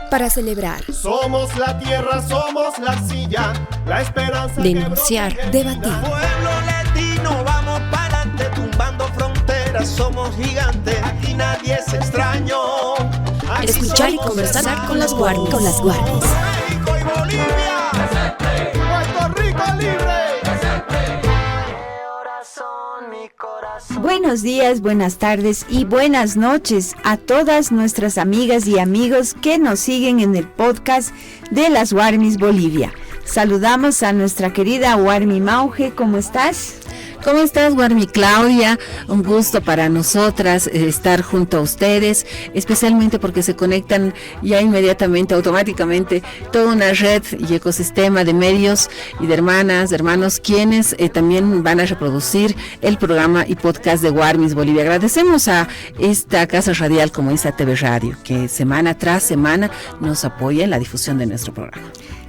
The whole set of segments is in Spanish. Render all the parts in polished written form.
para celebrar, somos la tierra, somos la arcilla, la esperanza, denunciar, debatir. Pueblo latino, vamos para adelante, tumbando fronteras, somos gigantes, aquí nadie es extraño. Aquí escuchar y conversar con las guardias. México y Bolivia, Puerto Rico libre. Buenos días, buenas tardes y buenas noches a todas nuestras amigas y amigos que nos siguen en el podcast de las Warmis Bolivia. Saludamos a nuestra querida Warmi Mauge, ¿cómo estás? ¿Cómo estás, Warmi Claudia? Un gusto para nosotras estar junto a ustedes, especialmente porque se conectan ya inmediatamente, automáticamente, toda una red y ecosistema de medios y de hermanas, de hermanos, quienes también van a reproducir el programa y podcast de Warmis Bolivia. Agradecemos a esta casa radial como ISA TV Radio, que semana tras semana nos apoya en la difusión de nuestro programa.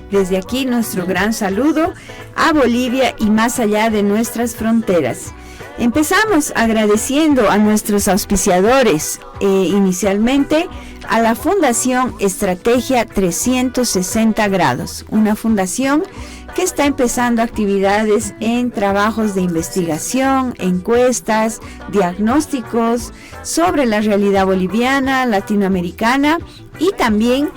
Desde aquí nuestro gran saludo a Bolivia y más allá de nuestras fronteras. Empezamos agradeciendo a nuestros auspiciadores, inicialmente a la Fundación Estrategia 360 Grados, una fundación que está empezando actividades en trabajos de investigación, encuestas, diagnósticos sobre la realidad boliviana, latinoamericana y también,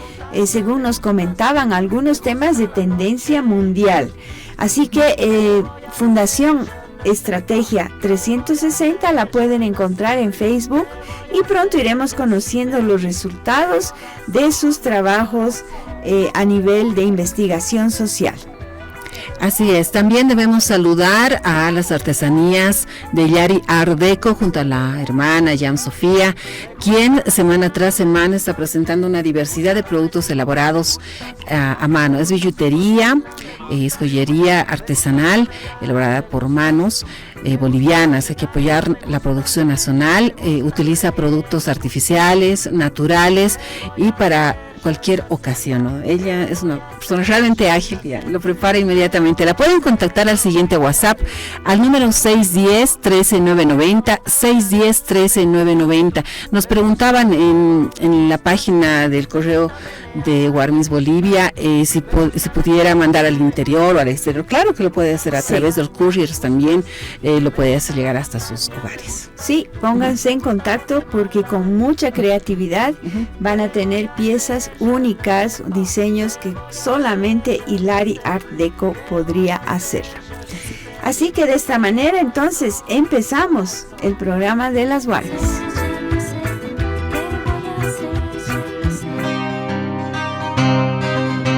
según nos comentaban, algunos temas de tendencia mundial. Así que Fundación Estrategia 360 la pueden encontrar en Facebook y pronto iremos conociendo los resultados de sus trabajos a nivel de investigación social. Así es, también debemos saludar a las artesanías de Yari Art Deco junto a la hermana Jan Sofía, quien semana tras semana está presentando una diversidad de productos elaborados a mano. Es billutería, es joyería artesanal elaborada por manos bolivianas. Hay que apoyar la producción nacional, utiliza productos artificiales, naturales y para cualquier ocasión, ¿no? Ella es una persona realmente ágil, ya lo prepara inmediatamente. La pueden contactar al siguiente WhatsApp, al número 610-13990, 610-13990. Nos preguntaban en la página del correo de Warmis Bolivia si pudiera mandar al interior o al exterior. Claro que lo puede hacer a través de los couriers también, lo puede hacer llegar hasta sus hogares. Sí, pónganse en contacto porque con mucha creatividad van a tener piezas únicas, diseños que solamente Hilari Art Deco podría hacer. Así que de esta manera entonces empezamos el programa de las Warmis.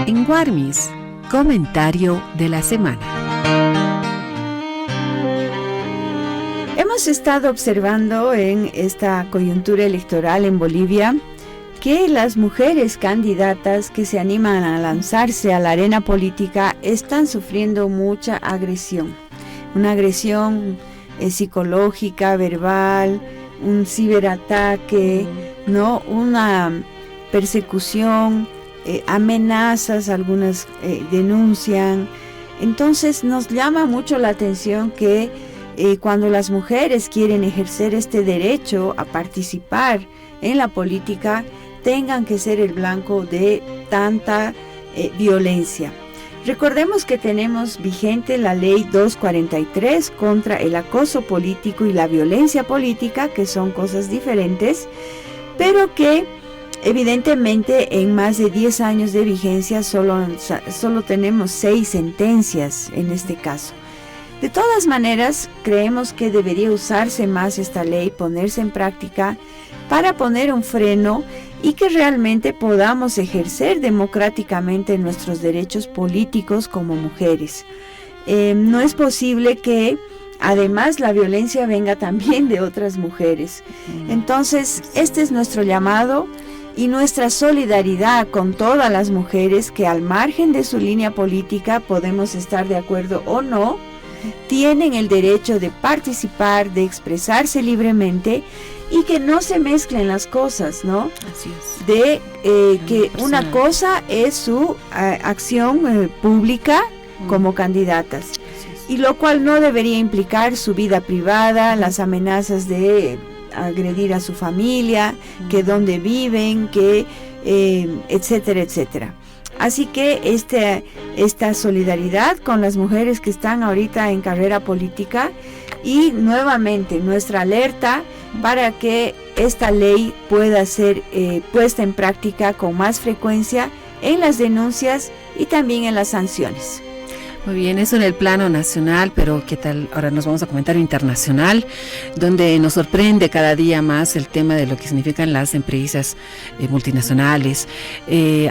En Warmis, comentario de la semana. Hemos estado observando en esta coyuntura electoral en Bolivia que las mujeres candidatas que se animan a lanzarse a la arena política están sufriendo mucha agresión. Una agresión psicológica, verbal, un ciberataque, ¿no? Una persecución, amenazas, algunas denuncian. Entonces nos llama mucho la atención que cuando las mujeres quieren ejercer este derecho a participar en la política, tengan que ser el blanco de tanta violencia. Recordemos que tenemos vigente la ley 243 contra el acoso político y la violencia política, que son cosas diferentes, pero que evidentemente en más de 10 años de vigencia solo tenemos 6 sentencias en este caso. De todas maneras, creemos que debería usarse más esta ley, ponerse en práctica para poner un freno y que realmente podamos ejercer democráticamente nuestros derechos políticos como mujeres. No es posible que además la violencia venga también de otras mujeres. Entonces, este es nuestro llamado y nuestra solidaridad con todas las mujeres que al margen de su línea política, podemos estar de acuerdo o no, tienen el derecho de participar, de expresarse libremente y que no se mezclen las cosas, ¿no? Así es. De que una cosa es su acción pública como candidatas, y lo cual no debería implicar su vida privada, las amenazas de agredir a su familia, que dónde viven, que etcétera, etcétera. Así que esta solidaridad con las mujeres que están ahorita en carrera política, y nuevamente nuestra alerta para que esta ley pueda ser puesta en práctica con más frecuencia en las denuncias y también en las sanciones. Muy bien, eso en el plano nacional, pero ¿qué tal? Ahora nos vamos a comentar internacional, donde nos sorprende cada día más el tema de lo que significan las empresas multinacionales.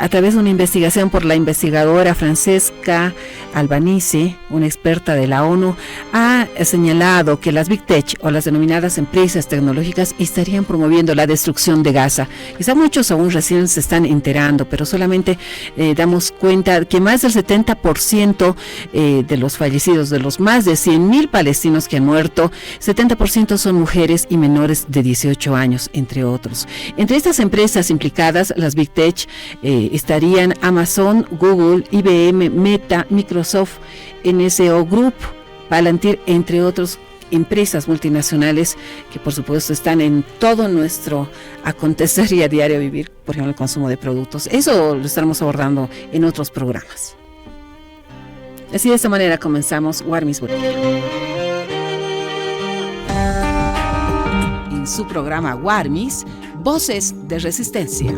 A través de una investigación por la investigadora Francesca Albanese, una experta de la ONU, ha señalado que las Big Tech o las denominadas empresas tecnológicas estarían promoviendo la destrucción de Gaza. Quizá muchos aún recién se están enterando, pero solamente damos cuenta que más del 70% de los fallecidos, de los más de 100,000 palestinos que han muerto, 70% son mujeres y menores de 18 años, entre otros. Entre estas empresas implicadas, las Big Tech, estarían Amazon, Google, IBM, Meta, Microsoft, NSO Group, Palantir, entre otros empresas multinacionales que por supuesto están en todo nuestro acontecer y a diario vivir, por ejemplo el consumo de productos. Eso lo estaremos abordando en otros programas. Así de esta manera comenzamos Warmis Bolivia. En su programa Warmis, Voces de Resistencia.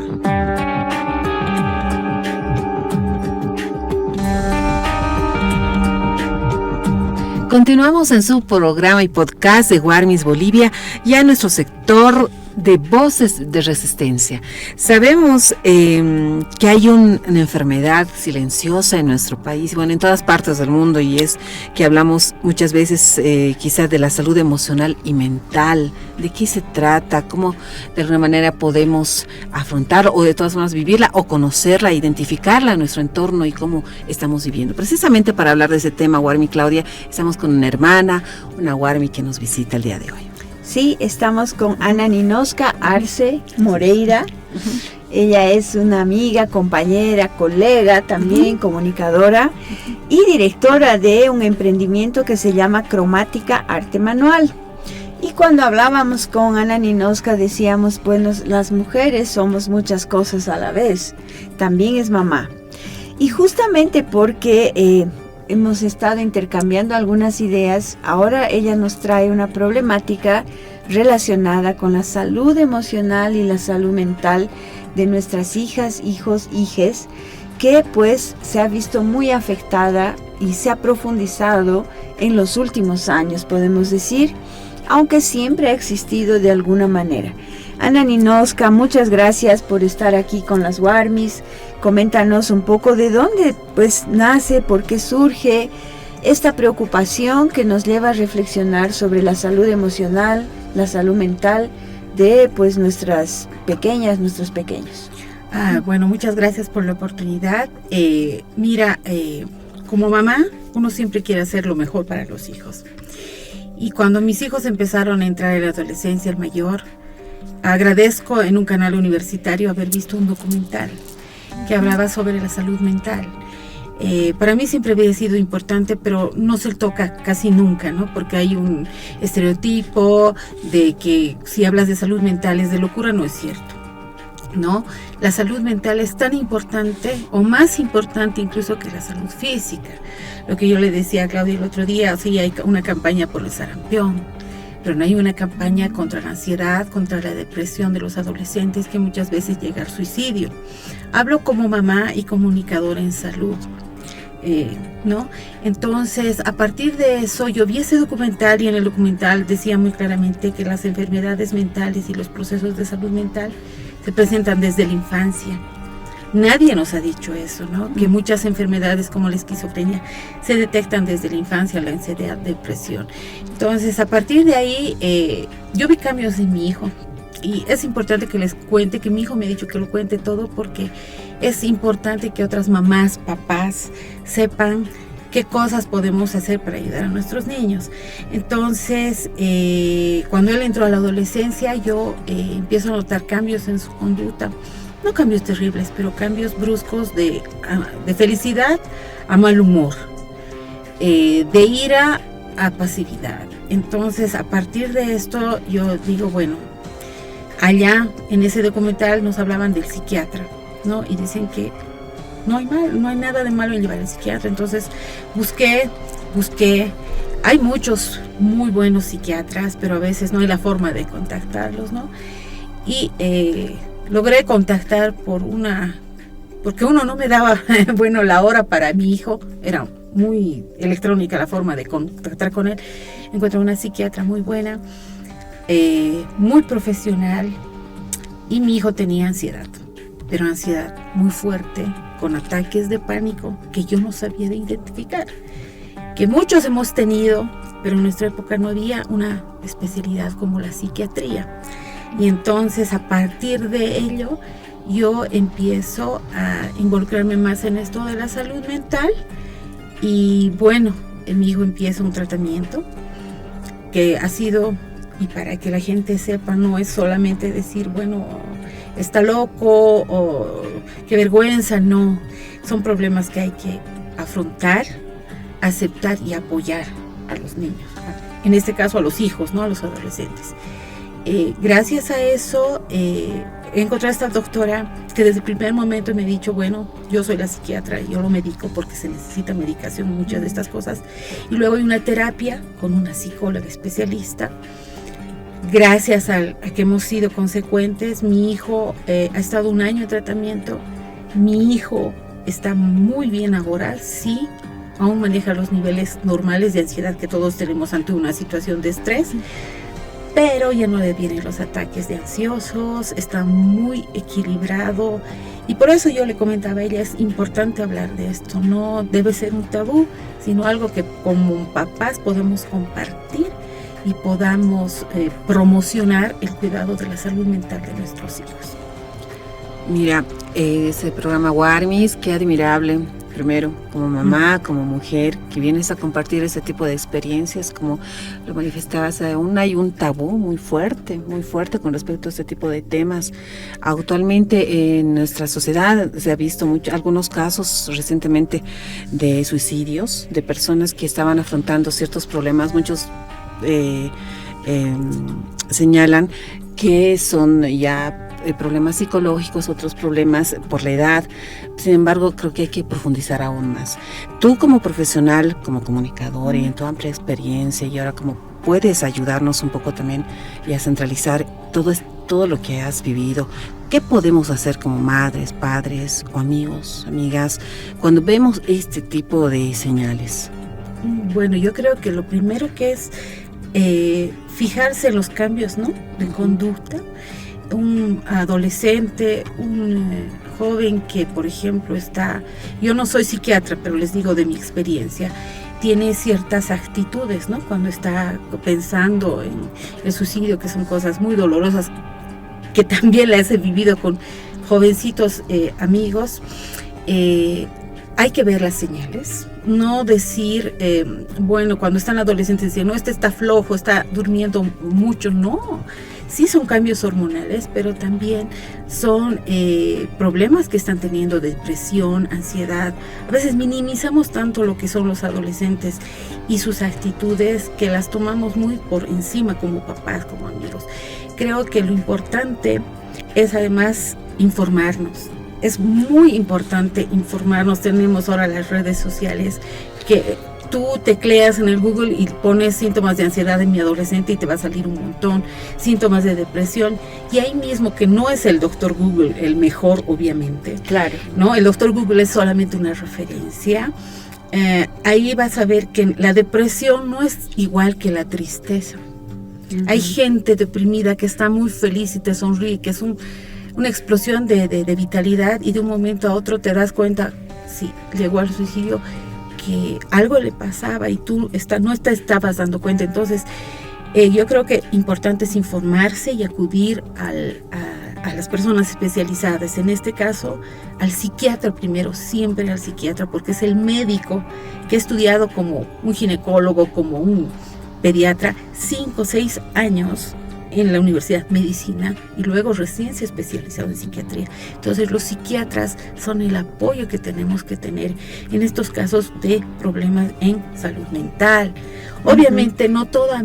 Continuamos en su programa y podcast de Warmis Bolivia, ya en nuestro sector de Voces de Resistencia. Sabemos que hay una enfermedad silenciosa en nuestro país, bueno, en todas partes del mundo, y es que hablamos muchas veces quizás de la salud emocional y mental. ¿De qué se trata? ¿Cómo de alguna manera podemos afrontar o de todas formas vivirla o conocerla, identificarla en nuestro entorno y cómo estamos viviendo? Precisamente para hablar de ese tema, Warmi Claudia, estamos con una hermana, una Warmi que nos visita el día de hoy. Sí, estamos con Ana Ninoska Arce Moreira. Ella es una amiga, compañera, colega, también comunicadora y directora de un emprendimiento que se llama Cromática Arte Manual. Y cuando hablábamos con Ana Ninoska decíamos, bueno, las mujeres somos muchas cosas a la vez. También es mamá. Y justamente porque hemos estado intercambiando algunas ideas, ahora ella nos trae una problemática relacionada con la salud emocional y la salud mental de nuestras hijas, hijos, hijes, que pues se ha visto muy afectada y se ha profundizado en los últimos años, podemos decir, aunque siempre ha existido de alguna manera. Ana Ninoska, muchas gracias por estar aquí con las Warmis. Coméntanos un poco de dónde pues nace, por qué surge esta preocupación que nos lleva a reflexionar sobre la salud emocional, la salud mental de pues nuestras pequeñas, nuestros pequeños. Bueno, muchas gracias por la oportunidad. Como mamá, uno siempre quiere hacer lo mejor para los hijos. Y cuando mis hijos empezaron a entrar en la adolescencia, el mayor, agradezco en un canal universitario haber visto un documental que hablaba sobre la salud mental. Para mí siempre había sido importante, pero no se toca casi nunca, ¿no? Porque hay un estereotipo de que si hablas de salud mental es de locura. No es cierto, ¿no? La salud mental es tan importante o más importante incluso que la salud física. Lo que yo le decía a Claudia el otro día, sí, hay una campaña por el sarampión, pero no hay una campaña contra la ansiedad, contra la depresión de los adolescentes, que muchas veces llega al suicidio. Hablo como mamá y comunicadora en salud, ¿no? Entonces, a partir de eso, yo vi ese documental y en el documental decía muy claramente que las enfermedades mentales y los procesos de salud mental se presentan desde la infancia. Nadie nos ha dicho eso, ¿no? Que muchas enfermedades como la esquizofrenia se detectan desde la infancia, la ansiedad, depresión. Entonces, a partir de ahí, yo vi cambios en mi hijo. Y es importante que les cuente, que mi hijo me ha dicho que lo cuente todo, porque es importante que otras mamás, papás sepan qué cosas podemos hacer para ayudar a nuestros niños. Entonces, cuando él entró a la adolescencia, yo empiezo a notar cambios en su conducta. No cambios terribles, pero cambios bruscos de felicidad a mal humor, de ira a pasividad. Entonces, a partir de esto, yo digo, bueno, allá en ese documental nos hablaban del psiquiatra, ¿no? Y dicen que no hay nada de malo en llevar al psiquiatra. Entonces busqué, hay muchos muy buenos psiquiatras, pero a veces no hay la forma de contactarlos, ¿no? Y logré contactar porque uno no me daba, bueno, la hora para mi hijo, era muy electrónica la forma de contactar con él. Encontré una psiquiatra muy buena, muy profesional, y mi hijo tenía ansiedad, pero ansiedad muy fuerte, con ataques de pánico que yo no sabía de identificar, que muchos hemos tenido, pero en nuestra época no había una especialidad como la psiquiatría. Y entonces a partir de ello yo empiezo a involucrarme más en esto de la salud mental, y bueno, mi hijo empieza un tratamiento que ha sido, y para que la gente sepa, no es solamente decir, bueno, está loco o qué vergüenza, no, son problemas que hay que afrontar, aceptar y apoyar a los niños, en este caso a los hijos, no a los adolescentes. Gracias a eso encontré a esta doctora que desde el primer momento me ha dicho, bueno, yo soy la psiquiatra, yo lo medico porque se necesita medicación en muchas de estas cosas, y luego hay una terapia con una psicóloga especialista. Gracias a que hemos sido consecuentes, mi hijo ha estado 1 año en tratamiento, mi hijo está muy bien ahora, sí, aún maneja los niveles normales de ansiedad que todos tenemos ante una situación de estrés, pero ya no le vienen los ataques de ansiosos, está muy equilibrado, y por eso yo le comentaba a ella, es importante hablar de esto, no debe ser un tabú, sino algo que como papás podemos compartir y podamos promocionar el cuidado de la salud mental de nuestros hijos. Mira, ese programa Guarmis, qué admirable, primero, como mamá, como mujer, que vienes a compartir ese tipo de experiencias, como lo manifestabas, aún hay un tabú muy fuerte con respecto a este tipo de temas. Actualmente en nuestra sociedad se ha visto algunos casos recientemente de suicidios, de personas que estaban afrontando ciertos problemas, muchos señalan que son ya problemas psicológicos, otros problemas por la edad. Sin embargo, creo que hay que profundizar aún más. Tú como profesional, como comunicador y en tu amplia experiencia, y ahora como puedes ayudarnos un poco también y a centralizar todo lo que has vivido, ¿qué podemos hacer como madres, padres o amigos, amigas, cuando vemos este tipo de señales? Bueno, yo creo que lo primero que es fijarse en los cambios, ¿no?, de conducta. Un adolescente, un joven que, por ejemplo, yo no soy psiquiatra, pero les digo de mi experiencia, tiene ciertas actitudes, ¿no?, cuando está pensando en el suicidio, que son cosas muy dolorosas, que también las he vivido con jovencitos amigos. Hay que ver las señales, no decir, bueno, cuando están adolescentes, decir, no, está flojo, está durmiendo mucho, no. Sí son cambios hormonales, pero también son problemas que están teniendo, depresión, ansiedad. A veces minimizamos tanto lo que son los adolescentes y sus actitudes que las tomamos muy por encima como papás, como amigos. Creo que lo importante es además informarnos. Es muy importante informarnos. Tenemos ahora las redes sociales que tú tecleas en el Google y pones síntomas de ansiedad en mi adolescente y te va a salir un montón, síntomas de depresión, y ahí mismo, que no es el doctor Google el mejor, obviamente. Claro. ¿No? El doctor Google es solamente una referencia. Ahí vas a ver que la depresión no es igual que la tristeza. Uh-huh. Hay gente deprimida que está muy feliz y te sonríe, que es una explosión de vitalidad, y de un momento a otro te das cuenta, sí, llegó al suicidio, que algo le pasaba y tú no te estabas dando cuenta. Entonces, yo creo que importante es informarse y acudir a las personas especializadas. En este caso, al psiquiatra primero, siempre al psiquiatra, porque es el médico que ha estudiado como un ginecólogo, como un pediatra, 5 o 6 años en la Universidad Medicina y luego recién se especializado en psiquiatría. Entonces los psiquiatras son el apoyo que tenemos que tener en estos casos de problemas en salud mental. Obviamente no toda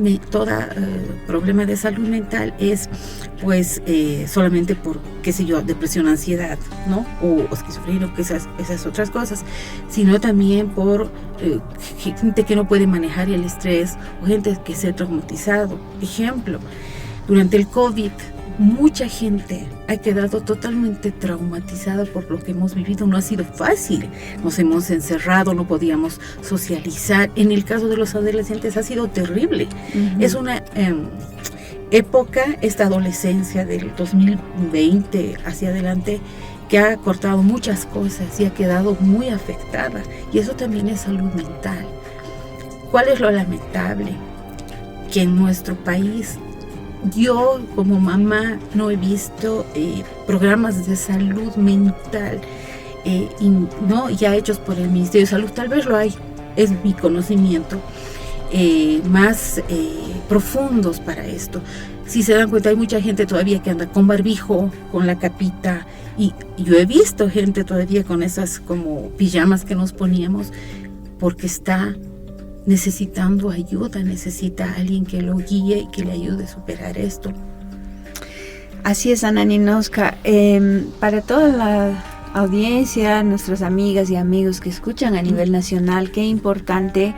problema de salud mental es pues solamente por, qué sé yo, depresión, ansiedad, ¿no? O esquizofrenia, o esas otras cosas, sino también por gente que no puede manejar el estrés o gente que se ha traumatizado. Ejemplo, durante el COVID, mucha gente ha quedado totalmente traumatizada por lo que hemos vivido. No ha sido fácil, nos hemos encerrado, no podíamos socializar. En el caso de los adolescentes ha sido terrible. Es una época, esta adolescencia del 2020 hacia adelante, que ha cortado muchas cosas y ha quedado muy afectada, y eso también es salud mental. ¿Cuál es lo lamentable? Que en nuestro país, yo como mamá no he visto programas de salud mental ya hechos por el Ministerio de Salud. Tal vez lo hay, es mi conocimiento, más profundos para esto. Si se dan cuenta, hay mucha gente todavía que anda con barbijo, con la capita, y yo he visto gente todavía con esas como pijamas que nos poníamos, porque está necesitando ayuda, necesita a alguien que lo guíe y que le ayude a superar esto. Así es, Ana Ninouska. Para toda la audiencia, nuestras amigas y amigos que escuchan a nivel nacional, qué importante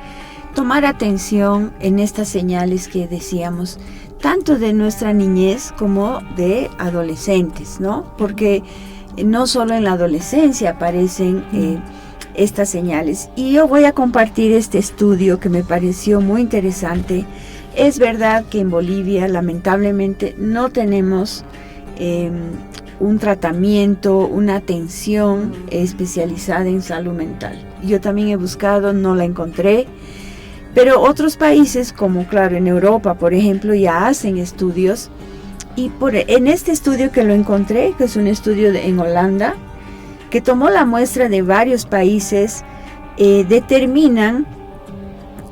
tomar atención en estas señales que decíamos, tanto de nuestra niñez como de adolescentes, ¿no? Porque no solo en la adolescencia aparecen estas señales. Y yo voy a compartir este estudio que me pareció muy interesante. Es verdad que en Bolivia lamentablemente no tenemos un tratamiento, una atención especializada en salud mental. Yo también he buscado, no la encontré. Pero otros países, como claro en Europa, por ejemplo, ya hacen estudios. Y en este estudio que lo encontré, que es un estudio en Holanda, que tomó la muestra de varios países, determinan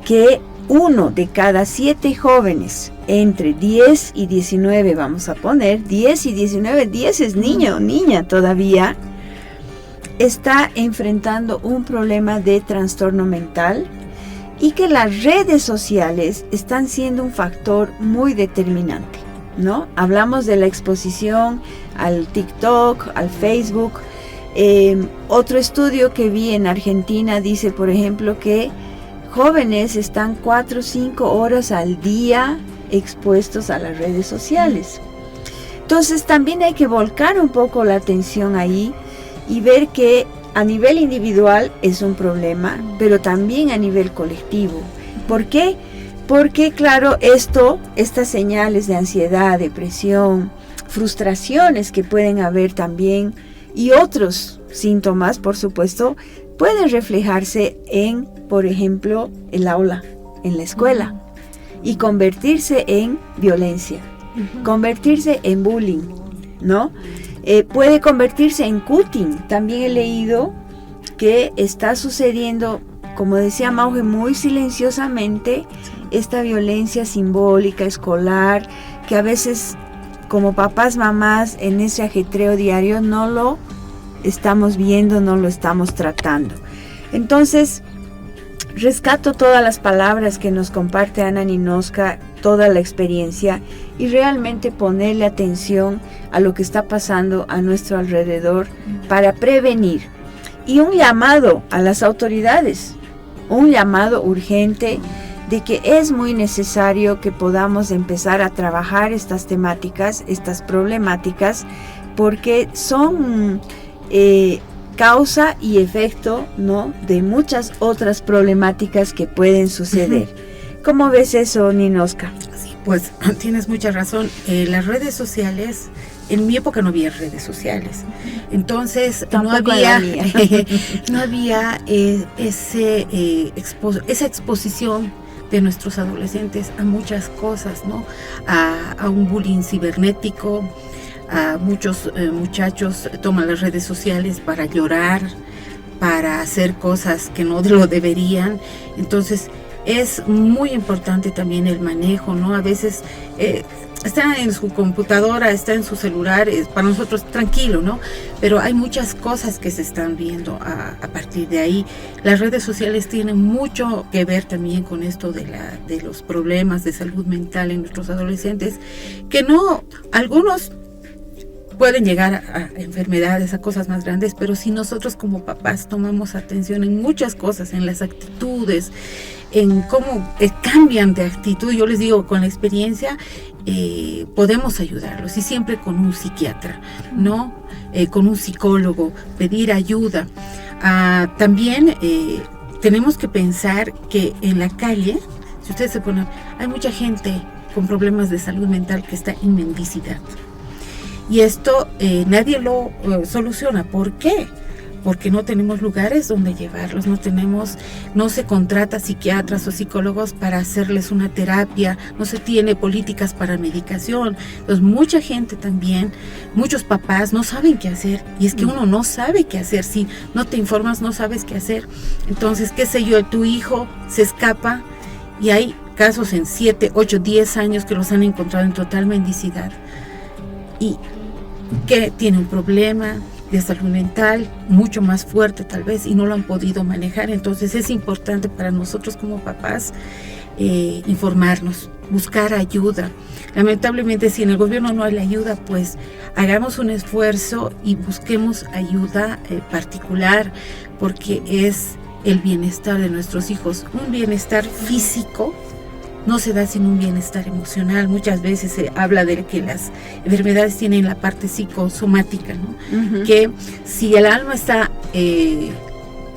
que 1 de cada 7 jóvenes entre 10 y 19, vamos a poner, 10 y 19, 10 es niño o niña todavía, está enfrentando un problema de trastorno mental, y que las redes sociales están siendo un factor muy determinante, ¿no? Hablamos de la exposición al TikTok, al Facebook. Otro estudio que vi en Argentina dice, por ejemplo, que jóvenes están 4 o 5 horas al día expuestos a las redes sociales. Entonces también hay que volcar un poco la atención ahí y ver que a nivel individual es un problema, pero también a nivel colectivo. ¿Por qué? Porque claro, estas señales de ansiedad, depresión, frustraciones que pueden haber también, y otros síntomas, por supuesto, pueden reflejarse en, por ejemplo, el aula, en la escuela, y convertirse en violencia, convertirse en bullying, ¿no? Puede convertirse en cutting. También he leído que está sucediendo, como decía Mauge, muy silenciosamente, esta violencia simbólica, escolar, que a veces como papás, mamás, en ese ajetreo diario no lo estamos viendo, no lo estamos tratando. Entonces, rescato todas las palabras que nos comparte Ana Ninouska, toda la experiencia, y realmente ponerle atención a lo que está pasando a nuestro alrededor para prevenir. Y un llamado a las autoridades, un llamado urgente de que es muy necesario que podamos empezar a trabajar estas temáticas, estas problemáticas, porque son causa y efecto, ¿no?, de muchas otras problemáticas que pueden suceder. ¿Cómo ves eso, Ninouska? Sí, pues tienes mucha razón. Las redes sociales, en mi época no había redes sociales, entonces no había esa exposición de nuestros adolescentes a muchas cosas, ¿no? A un bullying cibernético. A muchos muchachos toman las redes sociales para llorar, para hacer cosas que no lo deberían. Entonces es muy importante también el manejo, ¿no? A veces está en su computadora, está en su celular, es para nosotros tranquilo, ¿no? Pero hay muchas cosas que se están viendo a partir de ahí. Las redes sociales tienen mucho que ver también con esto de los problemas de salud mental en nuestros adolescentes, que no, algunos pueden llegar a enfermedades, a cosas más grandes, pero si nosotros como papás tomamos atención en muchas cosas, en las actitudes, en cómo cambian de actitud, yo les digo, con la experiencia podemos ayudarlos, y siempre con un psiquiatra, ¿no? Con un psicólogo, pedir ayuda. También tenemos que pensar que en la calle, si ustedes se ponen, hay mucha gente con problemas de salud mental que está en mendicidad. Y esto nadie lo soluciona. ¿Por qué? Porque no tenemos lugares donde llevarlos, no se contrata psiquiatras o psicólogos para hacerles una terapia, no se tiene políticas para medicación. Entonces mucha gente también, muchos papás no saben qué hacer, y es que uno no sabe qué hacer, si no te informas no sabes qué hacer. Entonces, qué sé yo, tu hijo se escapa, y hay casos en 7, 8, 10 años que los han encontrado en total mendicidad, y que tiene un problema de salud mental mucho más fuerte tal vez, y no lo han podido manejar. Entonces es importante para nosotros como papás informarnos, buscar ayuda. Lamentablemente, si en el gobierno no hay la ayuda, pues hagamos un esfuerzo y busquemos ayuda particular, porque es el bienestar de nuestros hijos. Un bienestar físico no se da sin un bienestar emocional. Muchas veces se habla de que las enfermedades tienen la parte psicosomática, ¿no? Uh-huh. Que si el alma está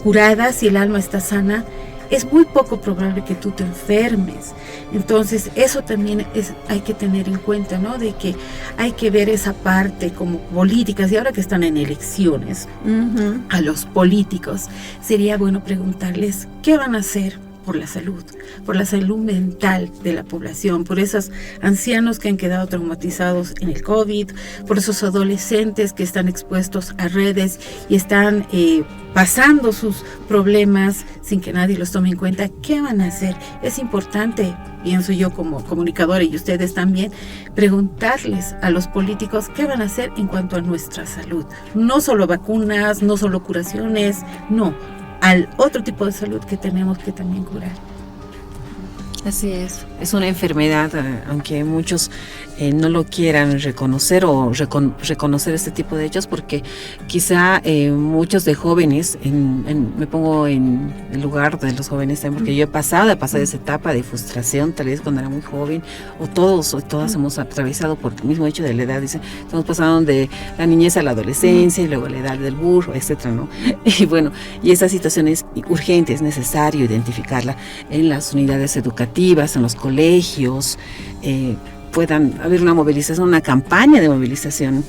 curada, si el alma está sana, es muy poco probable que tú te enfermes. Entonces eso también hay que tener en cuenta, ¿no? De que hay que ver esa parte como políticas, y ahora que están en elecciones, uh-huh, a los políticos sería bueno preguntarles qué van a hacer por la salud mental de la población, por esos ancianos que han quedado traumatizados en el COVID, por esos adolescentes que están expuestos a redes y están pasando sus problemas sin que nadie los tome en cuenta. ¿Qué van a hacer? Es importante, pienso yo como comunicadora, y ustedes también, preguntarles a los políticos qué van a hacer en cuanto a nuestra salud. No solo vacunas, no solo curaciones, no, al otro tipo de salud que tenemos que también curar. Así es una enfermedad, aunque muchos no lo quieran reconocer o reconocer este tipo de hechos, porque quizá muchos de jóvenes, me pongo en el lugar de los jóvenes también, porque yo he pasado esa etapa de frustración, tal vez cuando era muy joven, o todos o todas hemos atravesado por el mismo hecho de la edad, estamos pasando de la niñez a la adolescencia y luego la edad del burro, etcétera, ¿no? Y bueno, y esa situación es urgente, es necesario identificarla en las unidades educativas, en los colegios, puedan haber una movilización, una campaña de movilización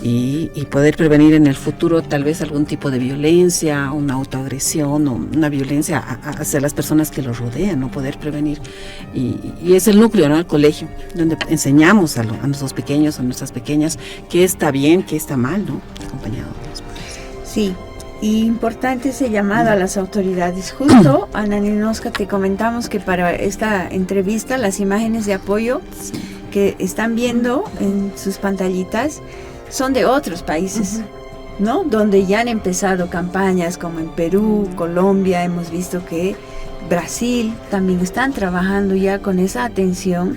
y poder prevenir en el futuro tal vez algún tipo de violencia, una autoagresión o una violencia hacia las personas que los rodean, ¿no? Poder prevenir. Y es el núcleo, ¿no? El colegio, donde enseñamos a nuestros pequeños, a nuestras pequeñas, qué está bien, qué está mal, ¿no? Acompañado de los padres. Sí. Y importante ese llamado a las autoridades. Justo, Ana Ninozka, te comentamos que para esta entrevista las imágenes de apoyo que están viendo en sus pantallitas son de otros países, ¿no? Donde ya han empezado campañas como en Perú, Colombia, hemos visto que Brasil también están trabajando ya con esa atención,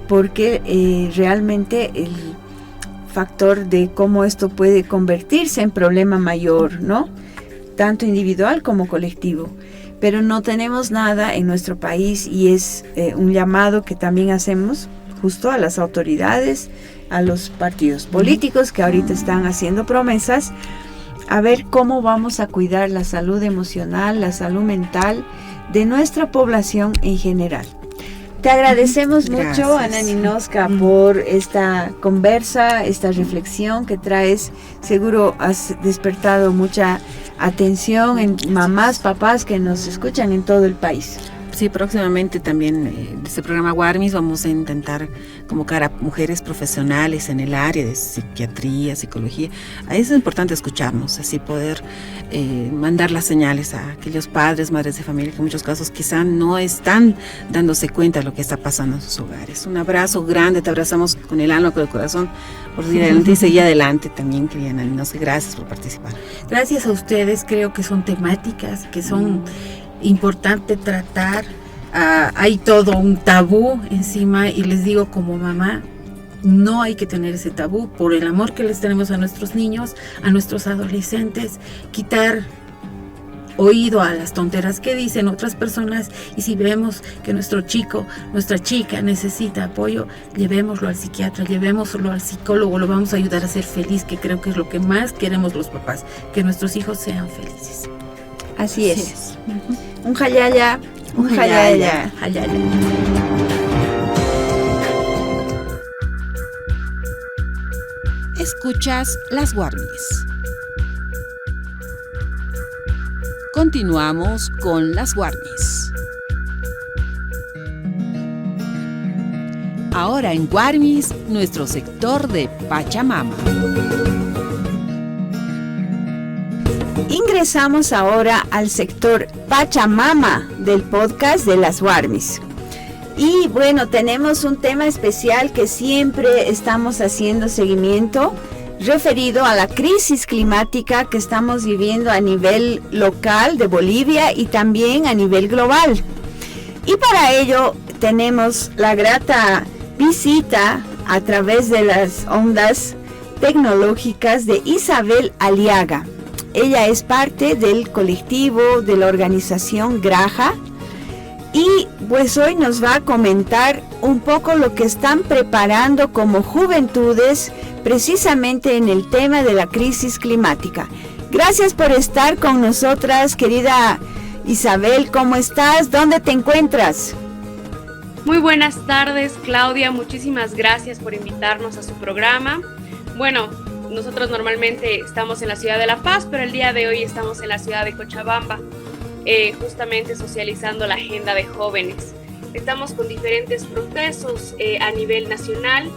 porque realmente el factor de cómo esto puede convertirse en problema mayor, ¿no? Tanto individual como colectivo. Pero no tenemos nada en nuestro país, y es un llamado que también hacemos justo a las autoridades, a los partidos políticos que ahorita están haciendo promesas, a ver cómo vamos a cuidar la salud emocional, la salud mental de nuestra población en general. Te agradecemos mucho, Ana Ninozka, por esta conversa, esta reflexión que traes. Seguro has despertado mucha atención en mamás, papás que nos escuchan en todo el país. Sí, próximamente también este programa Guarmis vamos a intentar convocar a mujeres profesionales en el área de psiquiatría, psicología. Ahí es importante escucharnos, así poder mandar las señales a aquellos padres, madres de familia que en muchos casos quizá no están dándose cuenta de lo que está pasando en sus hogares. Un abrazo grande, te abrazamos con el alma, con el corazón, por ir adelante y seguir adelante también, querida Nani. No sé, gracias por participar. Gracias a ustedes, creo que son temáticas que son importantes tratar. Hay todo un tabú encima y les digo como mamá, no hay que tener ese tabú por el amor que les tenemos a nuestros niños, a nuestros adolescentes, quitar oído a las tonteras que dicen otras personas, y si vemos que nuestro chico, nuestra chica necesita apoyo, llevémoslo al psiquiatra, llevémoslo al psicólogo, lo vamos a ayudar a ser feliz, que creo que es lo que más queremos los papás, que nuestros hijos sean felices. Así es. Un hayaya, un hayaya. Escuchas Las Guarmis. Continuamos con Las Guarmis. Ahora en Guarmis, nuestro sector de Pachamama. Ingresamos ahora al sector Pachamama del podcast de Las Guarmis. Y bueno, tenemos un tema especial que siempre estamos haciendo seguimiento, referido a la crisis climática que estamos viviendo a nivel local de Bolivia y también a nivel global. Y para ello tenemos la grata visita a través de las ondas tecnológicas de Isabel Aliaga. Ella es parte del colectivo de la organización Graja y pues hoy nos va a comentar un poco lo que están preparando como juventudes precisamente en el tema de la crisis climática. Gracias por estar con nosotras, querida Isabel. ¿Cómo estás? ¿Dónde te encuentras? Muy buenas tardes, Claudia. Muchísimas gracias por invitarnos a su programa. Bueno, nosotros normalmente estamos en la ciudad de La Paz, pero el día de hoy estamos en la ciudad de Cochabamba, justamente socializando la agenda de jóvenes. Estamos con diferentes procesos a nivel nacional.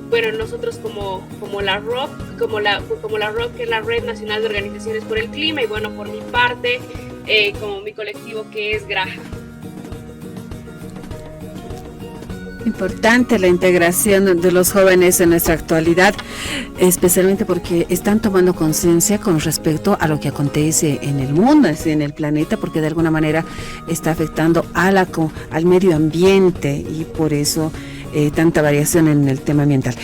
Bueno, nosotros como la ROC, como la ROC, que es la Red Nacional de Organizaciones por el Clima, y bueno, por mi parte, como mi colectivo que es Graja. Importante la integración de los jóvenes en nuestra actualidad, especialmente porque están tomando conciencia con respecto a lo que acontece en el mundo, en el planeta, porque de alguna manera está afectando al medio ambiente y por eso tanta variación en el tema ambiental.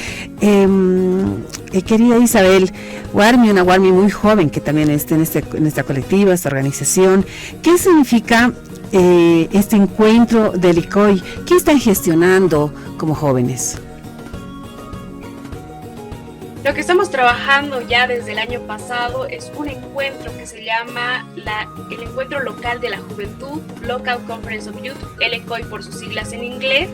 Querida Isabel, una Guarmi muy joven que también está en esta colectiva, esta organización. ¿Qué significa este encuentro del ICOI? ¿Qué están gestionando como jóvenes? Lo que estamos trabajando ya desde el año pasado es un encuentro que se llama el Encuentro Local de la Juventud, Local Conference of Youth, LCOI por sus siglas en inglés,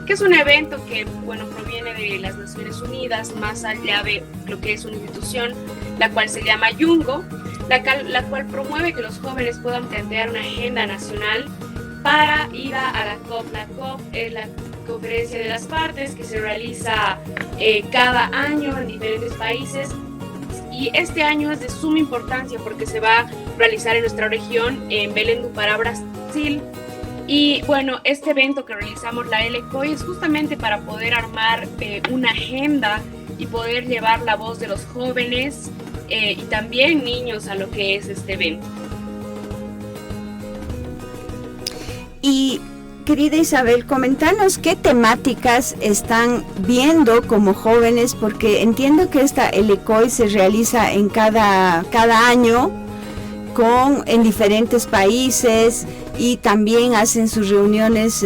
que es un evento que, bueno, proviene de las Naciones Unidas, más allá de lo que es una institución, la cual se llama YUNGO, la cual promueve que los jóvenes puedan plantear una agenda nacional para ir a la COP. La COP es la Conferencia de las Partes que se realiza cada año en diferentes países, y este año es de suma importancia porque se va a realizar en nuestra región, en Belém do Pará, Brasil. Y bueno, este evento que realizamos la LCOI es justamente para poder armar una agenda y poder llevar la voz de los jóvenes y también niños a lo que es este evento. Y querida Isabel, comentanos qué temáticas están viendo como jóvenes, porque entiendo que esta LCOI se realiza en cada año en diferentes países, y también hacen sus reuniones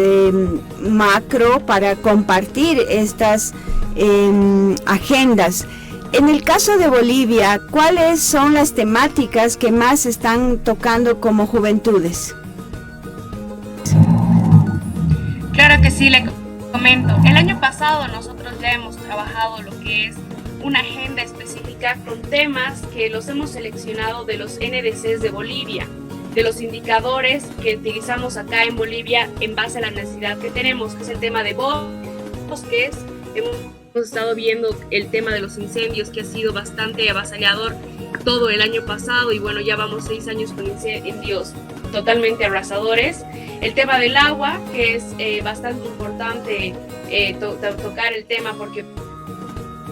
macro para compartir estas agendas. En el caso de Bolivia, ¿cuáles son las temáticas que más están tocando como juventudes? Claro que sí, le comento. El año pasado nosotros ya hemos trabajado lo que es una agenda específica con temas que los hemos seleccionado de los NDCs de Bolivia. de los indicadores que utilizamos acá en Bolivia en base a la necesidad que tenemos, que es el tema de bosques. Hemos estado viendo el tema de los incendios, que ha sido bastante avasallador todo el año pasado, y bueno, ya vamos 6 años con incendios totalmente arrasadores. El tema del agua, que es bastante importante tocar el tema porque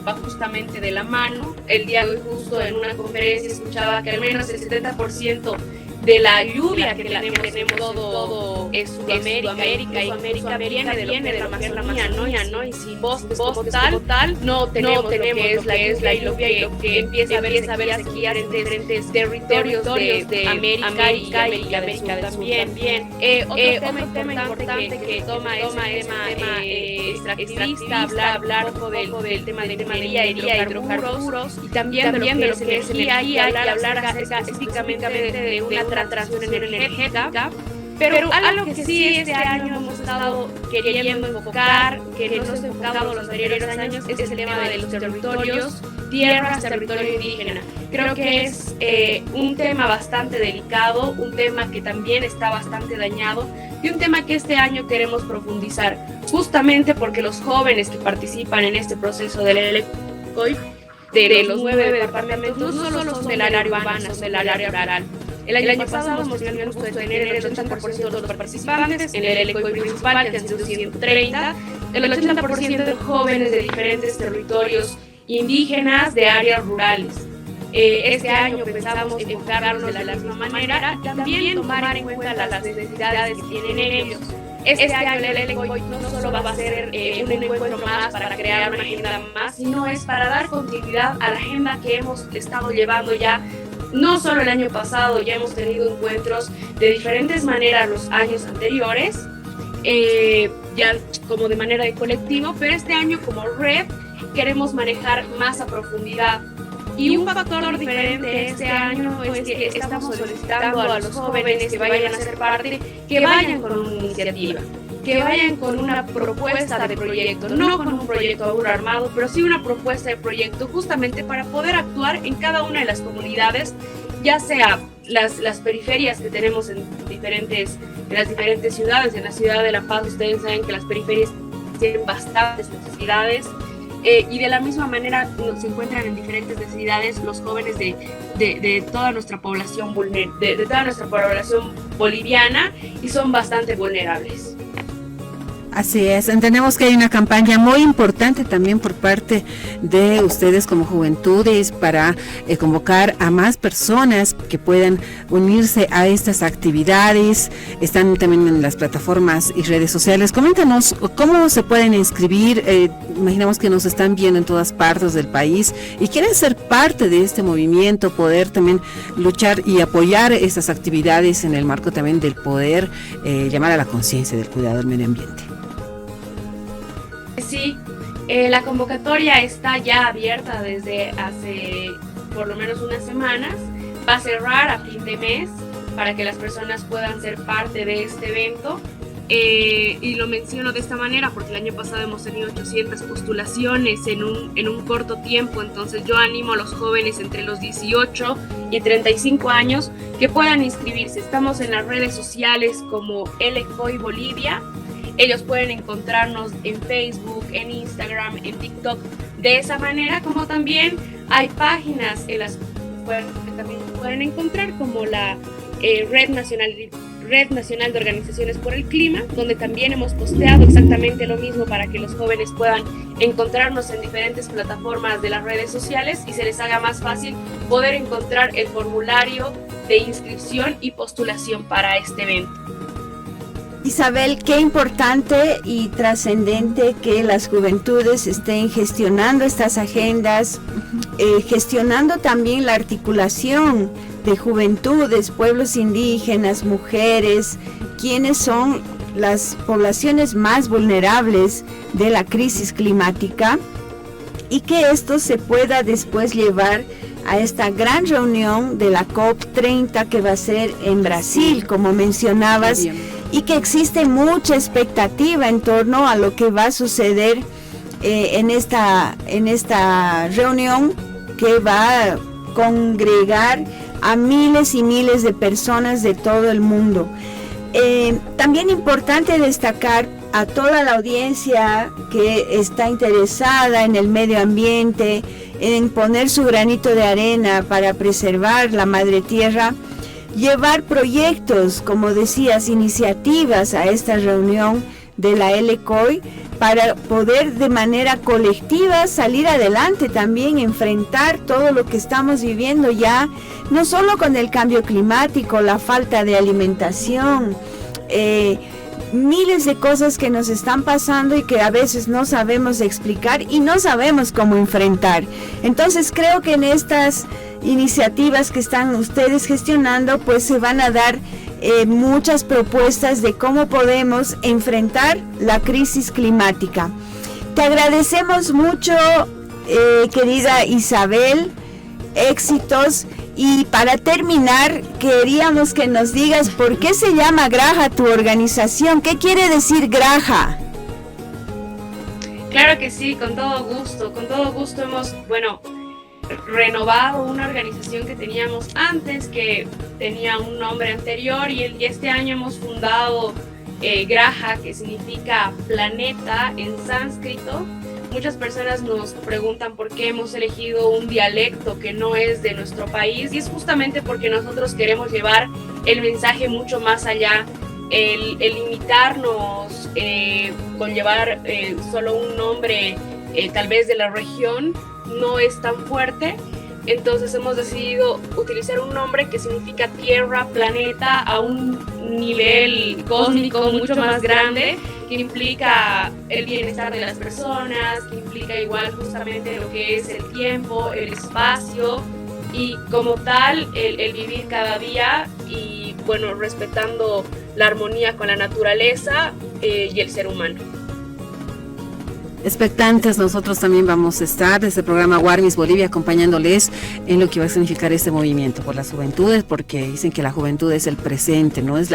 va justamente de la mano. El día de hoy, justo en una conferencia, escuchaba que al menos el 70% de la lluvia que tenemos todo es Sudamérica, y América viene de la Amazonía, ¿no? Y sin bosques como tal, no tenemos lo que es la lluvia, y lo que empieza a haber sequías en diferentes territorios de América y América del Sur también. Otro tema importante que toma es tema extractivista, hablar un poco del tema de minería y hidrocarburos, y también de lo que es energía, y hablar acerca específicamente de una transición energética. Pero algo que sí este año hemos estado queriendo enfocar, que no se ha enfocado los anteriores años, es el tema de los territorios, tierras, territorio indígena. Creo que es un tema bastante delicado, un tema que también está bastante dañado, y un tema que este año queremos profundizar, justamente porque los jóvenes que participan en este proceso del ELECOI, de los 9 departamentos, no solo son del área urbana, son del área rural. El año pasado hemos tenido el gusto de tener el 80% de los participantes en el ELECOI principal, que han sido 130, el 80% de jóvenes de diferentes territorios indígenas de áreas rurales. Este año pensamos enfocarnos de la misma manera y también tomar en cuenta las necesidades que tienen ellos. Este año el ELECOI no solo va a ser un encuentro más para crear una agenda más, sino es para dar continuidad a la agenda que hemos estado llevando ya. No solo el año pasado, ya hemos tenido encuentros de diferentes maneras los años anteriores, ya como de manera de colectivo, pero este año como red queremos manejar más a profundidad. Y un factor diferente este año es que estamos solicitando a los jóvenes que vayan a ser parte, que vayan con una iniciativa, que vayan con una propuesta de proyecto, no con un proyecto aún armado, pero sí una propuesta de proyecto, justamente para poder actuar en cada una de las comunidades, ya sea las periferias que tenemos en las diferentes ciudades. En la ciudad de La Paz ustedes saben que las periferias tienen bastantes necesidades, y de la misma manera se encuentran en diferentes necesidades los jóvenes de toda nuestra población de toda nuestra población boliviana, y son bastante vulnerables. Así es, entendemos que hay una campaña muy importante también por parte de ustedes como Juventudes para convocar a más personas que puedan unirse a estas actividades. Están también en las plataformas y redes sociales. Coméntanos cómo se pueden inscribir. Imaginamos que nos están viendo en todas partes del país y quieren ser parte de este movimiento, poder también luchar y apoyar estas actividades en el marco también del poder llamar a la conciencia del cuidado del medio ambiente. Sí, la convocatoria está ya abierta desde hace por lo menos unas semanas. Va a cerrar a fin de mes para que las personas puedan ser parte de este evento. Y lo menciono de esta manera porque el año pasado hemos tenido 800 postulaciones en un corto tiempo. Entonces yo animo a los jóvenes entre los 18 y 35 años que puedan inscribirse. Estamos en las redes sociales como ELECOI Bolivia. Ellos pueden encontrarnos en Facebook, en Instagram, en TikTok. De esa manera, como también hay páginas en las que también pueden encontrar, como la Red Nacional de Organizaciones por el Clima, donde también hemos posteado exactamente lo mismo para que los jóvenes puedan encontrarnos en diferentes plataformas de las redes sociales y se les haga más fácil poder encontrar el formulario de inscripción y postulación para este evento. Isabel, qué importante y trascendente que las juventudes estén gestionando estas agendas, gestionando también la articulación de juventudes, pueblos indígenas, mujeres, quienes son las poblaciones más vulnerables de la crisis climática, y que esto se pueda después llevar a esta gran reunión de la COP30 que va a ser en Brasil, como mencionabas, y que existe mucha expectativa en torno a lo que va a suceder en esta reunión, que va a congregar a miles y miles de personas de todo el mundo. También importante destacar a toda la audiencia que está interesada en el medio ambiente, en poner su granito de arena para preservar la madre tierra, llevar proyectos, como decías, iniciativas a esta reunión de la LCOI para poder de manera colectiva salir adelante, también enfrentar todo lo que estamos viviendo ya, no solo con el cambio climático, la falta de alimentación, miles de cosas que nos están pasando y que a veces no sabemos explicar y no sabemos cómo enfrentar. Entonces creo que en estas iniciativas que están ustedes gestionando, pues se van a dar muchas propuestas de cómo podemos enfrentar la crisis climática. Te agradecemos mucho, querida Isabel, éxitos. Y para terminar, queríamos que nos digas por qué se llama Graja tu organización. ¿Qué quiere decir Graja? Claro que sí, con todo gusto. Con todo gusto hemos, renovado una organización que teníamos antes, que tenía un nombre anterior, y este año hemos fundado Graja, que significa planeta en sánscrito. Muchas personas nos preguntan por qué hemos elegido un dialecto que no es de nuestro país, y es justamente porque nosotros queremos llevar el mensaje mucho más allá. El limitarnos con llevar solo un nombre tal vez de la región no es tan fuerte. Entonces hemos decidido utilizar un nombre que significa tierra, planeta, a un nivel cósmico mucho más grande, que implica el bienestar de las personas, que implica igual justamente lo que es el tiempo, el espacio, y como tal el vivir cada día y respetando la armonía con la naturaleza y el ser humano. Expectantes, nosotros también vamos a estar desde el programa Warmis Bolivia acompañándoles en lo que va a significar este movimiento por las juventudes, porque dicen que la juventud es el presente, no es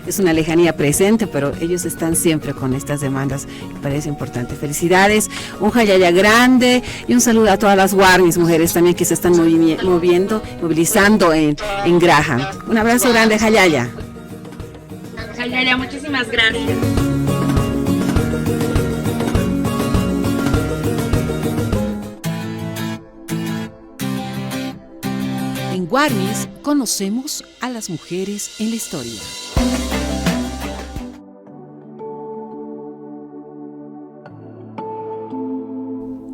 es una lejanía presente, pero ellos están siempre con estas demandas, me parece importante. Felicidades, un jayaya grande y un saludo a todas las Warmis mujeres también que se están movilizando en Graja. Un abrazo grande, jayaya. Jayaya, muchísimas gracias. En Warmis conocemos a las mujeres en la historia.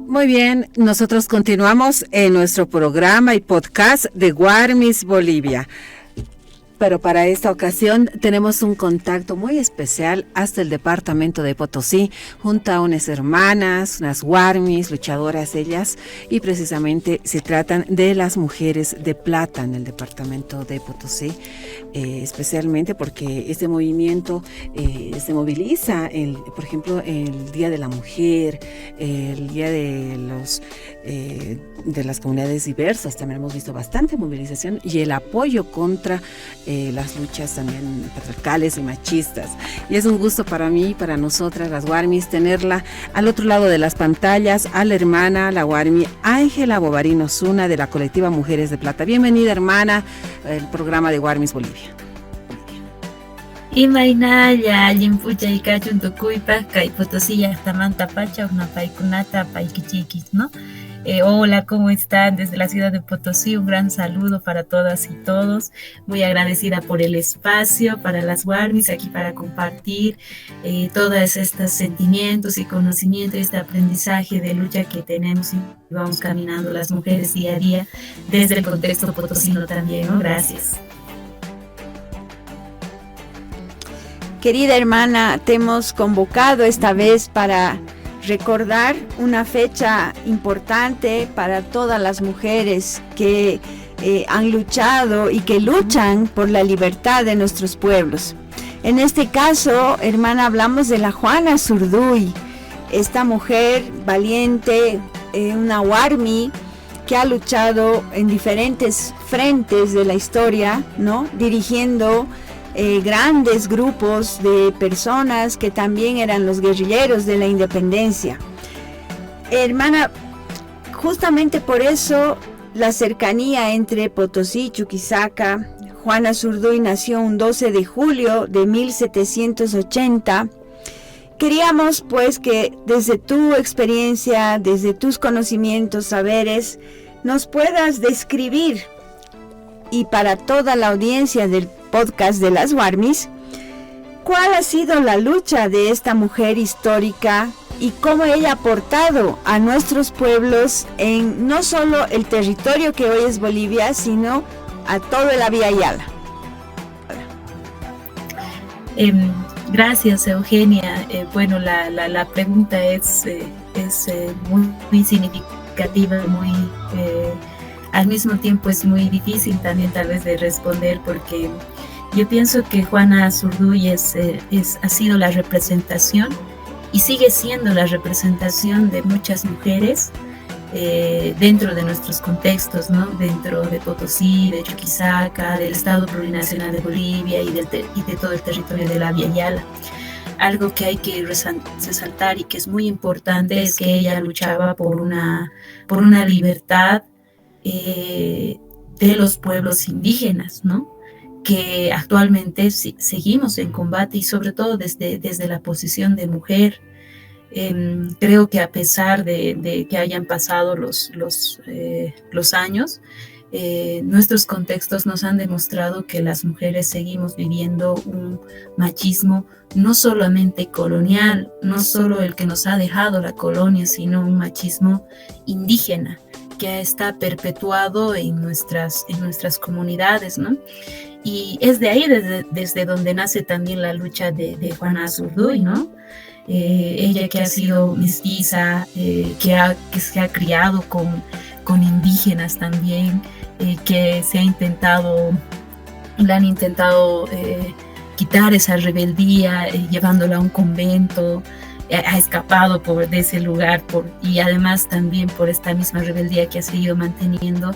Muy bien, nosotros continuamos en nuestro programa y podcast de Warmis Bolivia. Pero para esta ocasión tenemos un contacto muy especial hasta el departamento de Potosí, junto a unas hermanas, unas Warmis, luchadoras ellas, y precisamente se tratan de las mujeres de plata en el departamento de Potosí, especialmente porque este movimiento se moviliza, por ejemplo, el Día de la Mujer, el Día de las comunidades diversas, también hemos visto bastante movilización y el apoyo contra las luchas también patriarcales y machistas. Y es un gusto para mí y para nosotras, las Warmis, tenerla al otro lado de las pantallas, a la hermana, la Warmi Ángela Bovarino Zuna, de la colectiva Mujeres de Plata. Bienvenida, hermana, al programa de Warmis Bolivia. Imaynaya, Limpucha y Cachuntucuypa, Cay Potosí, Tamanta Pacha, una paikunata, paiquichiquis, ¿no? Hola, ¿cómo están? Desde la ciudad de Potosí, un gran saludo para todas y todos. Muy agradecida por el espacio, para las Warmis, aquí para compartir todos estos sentimientos y conocimientos, este aprendizaje de lucha que tenemos y vamos caminando las mujeres día a día desde el contexto potosino también, ¿no? Gracias. Querida hermana, te hemos convocado esta vez para recordar una fecha importante para todas las mujeres que han luchado y que luchan por la libertad de nuestros pueblos. En este caso, hermana, hablamos de la Juana Zurduy, esta mujer valiente, una Warmi que ha luchado en diferentes frentes de la historia, ¿no? Dirigiendo grandes grupos de personas que también eran los guerrilleros de la independencia. Hermana, justamente por eso la cercanía entre Potosí y Chuquisaca. Juana Azurduy nació un 12 de julio de 1780. Queríamos pues que desde tu experiencia, desde tus conocimientos, saberes, nos puedas describir, y para toda la audiencia del podcast de las Warmis, cuál ha sido la lucha de esta mujer histórica y cómo ella ha aportado a nuestros pueblos en no solo el territorio que hoy es Bolivia, sino a todo la Vía Yala. Gracias, Eugenia. Bueno, la pregunta es muy significativa, al mismo tiempo es muy difícil también tal vez de responder, porque yo pienso que Juana Azurduy ha sido la representación y sigue siendo la representación de muchas mujeres dentro de nuestros contextos, ¿no? Dentro de Potosí, de Chuquisaca, del Estado Plurinacional de Bolivia y de todo el territorio de la Vía Yala. Algo que hay que resaltar y que es muy importante es que ella luchaba por una libertad de los pueblos indígenas, ¿no? Que actualmente seguimos en combate, y sobre todo desde la posición de mujer. Creo que a pesar de que hayan pasado los años, nuestros contextos nos han demostrado que las mujeres seguimos viviendo un machismo no solamente colonial, no solo el que nos ha dejado la colonia, sino un machismo indígena que está perpetuado en nuestras comunidades, ¿no? Y es de ahí desde donde nace también la lucha de Juana Azurduy, ¿no? Ella que ha sido mestiza, que se ha criado con indígenas también, que le han intentado quitar esa rebeldía, llevándola a un convento, ha escapado de ese lugar y además también por esta misma rebeldía que ha seguido manteniendo,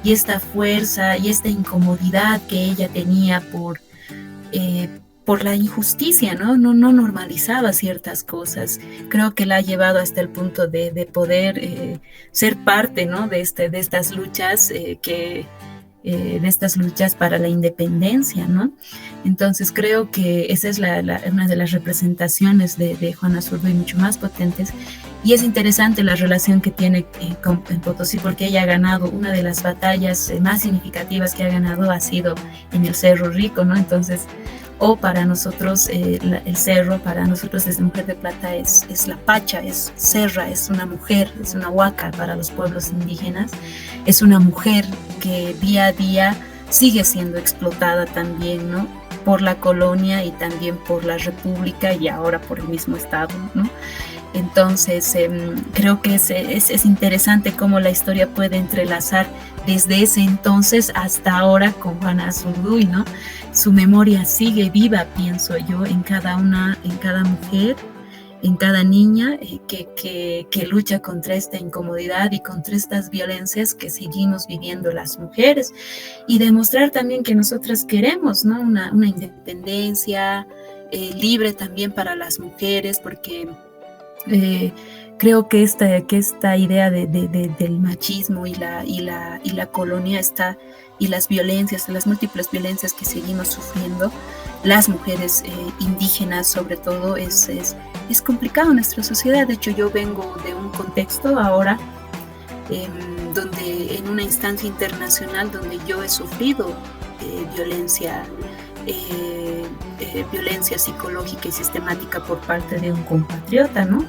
y esta fuerza y esta incomodidad que ella tenía por la injusticia, ¿no? No normalizaba ciertas cosas. Creo que la ha llevado hasta el punto de poder ser parte, ¿no? de estas luchas de estas luchas para la independencia, ¿no? Entonces creo que esa es una de las representaciones de Juana Azurduy mucho más potentes, y es interesante la relación que tiene en Potosí, porque ella ha ganado una de las batallas más significativas que ha ganado, ha sido en el Cerro Rico, ¿no? Entonces, para nosotros el cerro, para nosotros desde Mujer de Plata es la pacha, es serra, es una mujer, es una huaca para los pueblos indígenas, es una mujer que día a día sigue siendo explotada también, ¿no? Por la colonia y también por la república y ahora por el mismo Estado, ¿no? Entonces creo que es interesante cómo la historia puede entrelazar desde ese entonces hasta ahora con Juana Azurduy, ¿no? Su memoria sigue viva, pienso yo, en cada mujer, en cada niña que lucha contra esta incomodidad y contra estas violencias que seguimos viviendo las mujeres, y demostrar también que nosotras queremos, ¿no? una independencia libre también para las mujeres, porque creo que esta idea del machismo y la colonia está, y las violencias, las múltiples violencias que seguimos sufriendo las mujeres indígenas sobre todo, es complicado en nuestra sociedad. De hecho, yo vengo de un contexto ahora donde en una instancia internacional donde yo he sufrido violencia psicológica y sistemática por parte de un compatriota, ¿no?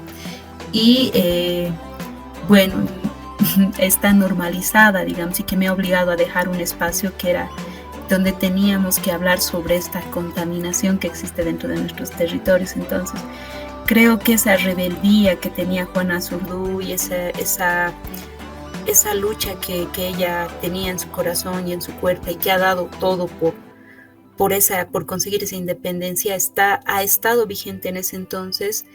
Y bueno, está normalizada, digamos, y que me ha obligado a dejar un espacio que era donde teníamos que hablar sobre esta contaminación que existe dentro de nuestros territorios. Entonces, creo que esa rebeldía que tenía Juana Azurduy, esa lucha que ella tenía en su corazón y en su cuerpo, y que ha dado todo por conseguir esa independencia, ha estado vigente en ese entonces.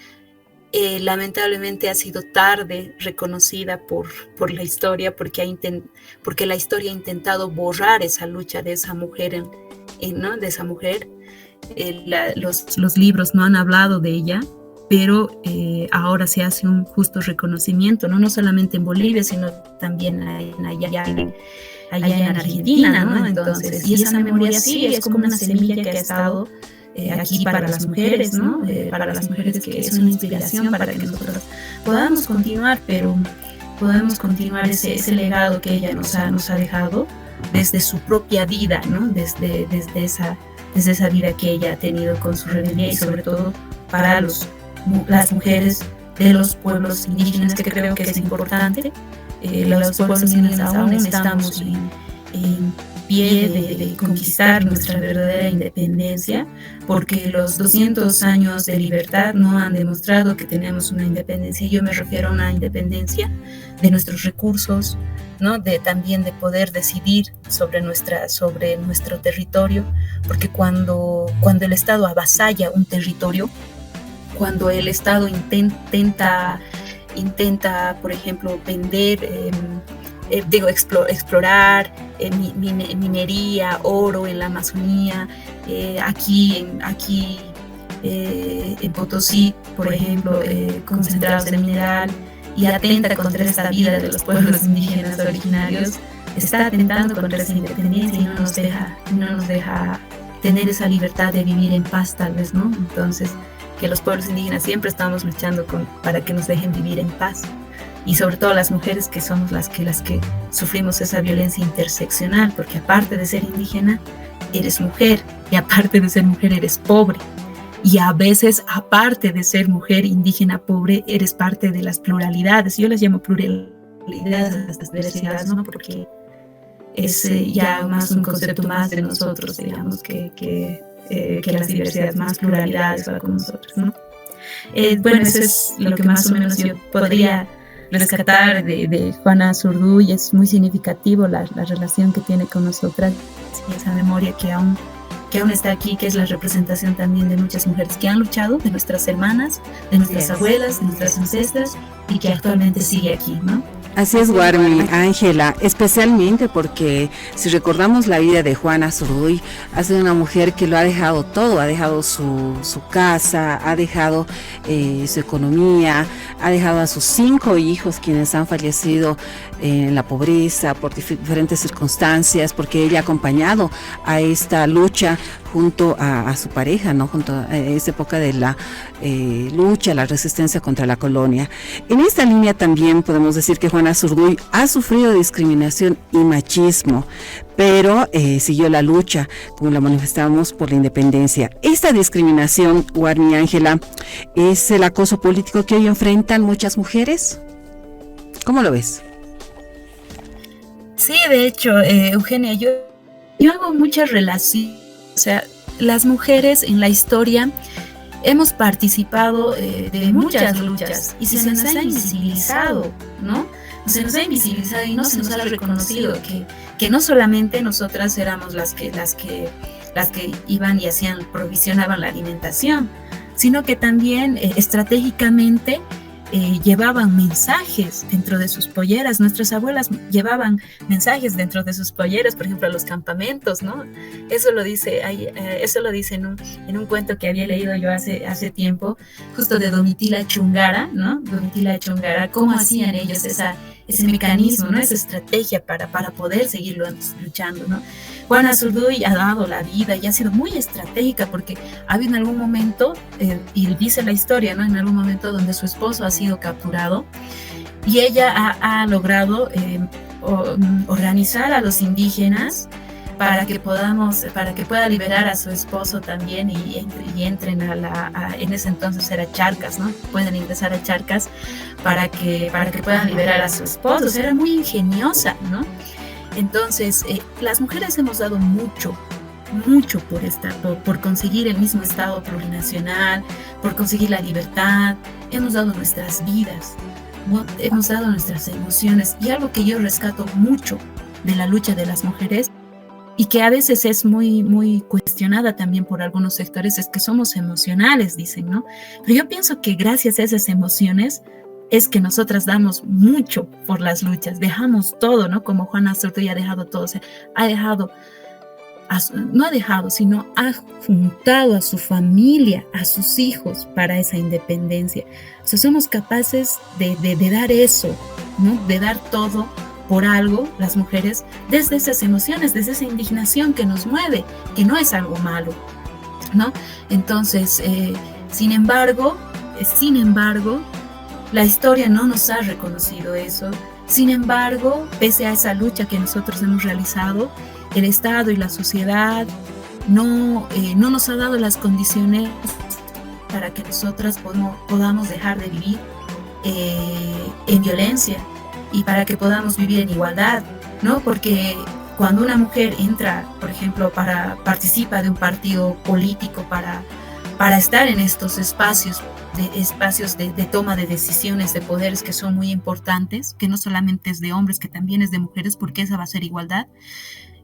Lamentablemente ha sido tarde reconocida por la historia, porque la historia ha intentado borrar esa lucha de esa mujer, ¿no? De esa mujer. Los libros no han hablado de ella, pero ahora se hace un justo reconocimiento, no solamente en Bolivia, sino también allá en Argentina, ¿no? Entonces, y esa memoria sí es como una semilla que ha estado aquí para las mujeres, ¿no? Para las mujeres, que es una inspiración para que nosotros podamos continuar, pero podemos continuar ese legado que ella nos ha dejado desde su propia vida, ¿no? Desde esa vida que ella ha tenido con su rebeldía, y sobre todo para las mujeres de los pueblos indígenas, que creo que es importante. Los pueblos indígenas aún estamos en pie de conquistar nuestra verdadera independencia, porque los 200 años de libertad no han demostrado que tenemos una independencia. Yo me refiero a una independencia de nuestros recursos, ¿no? También de poder decidir sobre nuestro territorio, porque cuando el Estado avasalla un territorio, cuando el Estado intenta, por ejemplo, vender, explorar minería, oro en la Amazonía, aquí en Potosí, por ejemplo, concentrados de mineral, y atenta contra esta vida de los pueblos indígenas originarios, está atentando contra esa independencia y no nos deja tener esa libertad de vivir en paz, tal vez, ¿no? Entonces, que los pueblos indígenas siempre estamos luchando para que nos dejen vivir en paz. Y sobre todo las mujeres, que somos las que sufrimos esa violencia interseccional, porque aparte de ser indígena, eres mujer, y aparte de ser mujer, eres pobre. Y a veces, aparte de ser mujer indígena pobre, eres parte de las pluralidades. Yo las llamo pluralidades a estas diversidades, ¿no? Porque es ya más un concepto más de nosotros, digamos, que las diversidades, más pluralidades para con nosotros, ¿no? Bueno, eso es lo que más o menos yo podría rescatar de Juana Azurduy. Es muy significativo la relación que tiene con nosotras, y esa memoria que aún está aquí, que es la representación también de muchas mujeres que han luchado, de nuestras hermanas, de nuestras abuelas, de nuestras ancestras, y que actualmente sigue aquí, ¿no? Así es, Guarmi, Ángela, especialmente porque si recordamos la vida de Juana Azurduy, ha sido una mujer que lo ha dejado todo, ha dejado su casa, ha dejado su economía, ha dejado a sus 5 hijos, quienes han fallecido en la pobreza por diferentes circunstancias, porque ella ha acompañado a esta lucha junto a su pareja, ¿no? Junto a esa época de la lucha, la resistencia contra la colonia. En esta línea también podemos decir que Juana Azurduy ha sufrido discriminación y machismo, pero siguió la lucha, como la manifestamos, por la independencia. Esta discriminación, Guarmi, Ángela, es el acoso político que hoy enfrentan muchas mujeres. ¿Cómo lo ves? Sí, de hecho, Eugenia, yo hago muchas relaciones. O sea, las mujeres en la historia hemos participado de muchas luchas, y se nos ha invisibilizado, ¿no? Se nos ha invisibilizado y no se nos ha reconocido que no solamente nosotras éramos las que iban y provisionaban la alimentación, sino que también estratégicamente llevaban mensajes dentro de sus polleras. Nuestras abuelas llevaban mensajes dentro de sus polleras, por ejemplo, a los campamentos, ¿no? Eso lo dice en un cuento que había leído yo hace tiempo, justo de Domitila Chungara, ¿no? Domitila Chungara, cómo hacían ellos ese mecanismo, ¿no? Esa estrategia para poder seguir luchando, ¿no? Juana Azurduy ha dado la vida y ha sido muy estratégica, porque ha habido en algún momento, y dice la historia, ¿no? En algún momento donde su esposo ha sido capturado, y ella ha logrado organizar a los indígenas para que pueda liberar a su esposo también, y entren en ese entonces era Charcas, ¿no? Pueden ingresar a Charcas para que puedan liberar a su esposo. O sea, era muy ingeniosa, ¿no? Entonces, las mujeres hemos dado mucho por conseguir el mismo Estado plurinacional, por conseguir la libertad. Hemos dado nuestras vidas, ¿no? Hemos dado nuestras emociones, y algo que yo rescato mucho de la lucha de las mujeres, y que a veces es muy, muy cuestionada también por algunos sectores, es que somos emocionales, dicen, ¿no? Pero yo pienso que gracias a esas emociones es que nosotras damos mucho por las luchas, dejamos todo, ¿no? Como Juana Azurduy ha dejado todo, o sea, ha dejado sino ha juntado a su familia, a sus hijos para esa independencia. O sea, somos capaces de dar eso, ¿no? De dar todo por algo, las mujeres, desde esas emociones, desde esa indignación que nos mueve, que no es algo malo, ¿no? Entonces, sin embargo, la historia no nos ha reconocido eso. Sin embargo, pese a esa lucha que nosotros hemos realizado, el Estado y la sociedad no nos ha dado las condiciones para que nosotras podamos dejar de vivir en violencia y para que podamos vivir en igualdad, ¿no? Porque cuando una mujer entra, por ejemplo, participa de un partido político para estar en estos espacios de toma de decisiones, de poderes que son muy importantes, que no solamente es de hombres, que también es de mujeres, porque esa va a ser igualdad,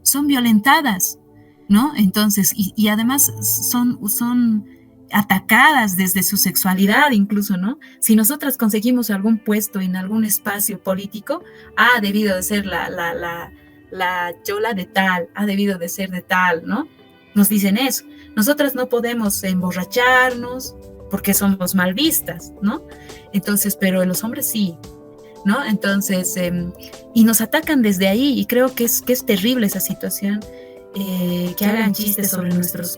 son violentadas, ¿no? Entonces, y además son atacadas desde su sexualidad incluso, ¿no? Si nosotras conseguimos algún puesto en algún espacio político, ha debido de ser la chola de tal, ha debido de ser de tal, ¿no? Nos dicen eso. Nosotras no podemos emborracharnos porque somos mal vistas, ¿no? Entonces, pero los hombres sí, ¿no? Entonces, y nos atacan desde ahí, y creo que es terrible esa situación, que hagan chistes sobre nuestras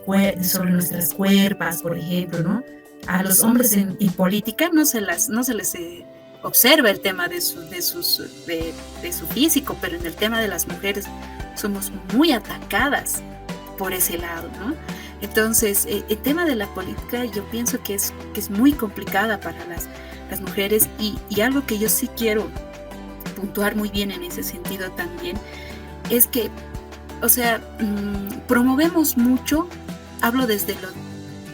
cuerpas, por ejemplo, ¿no? A los hombres en política no se les observa el tema de su físico, pero en el tema de las mujeres somos muy atacadas por ese lado, ¿no? Entonces, el tema de la política yo pienso que es muy complicada para las mujeres, y algo que yo sí quiero puntuar muy bien en ese sentido también es que, o sea, promovemos mucho,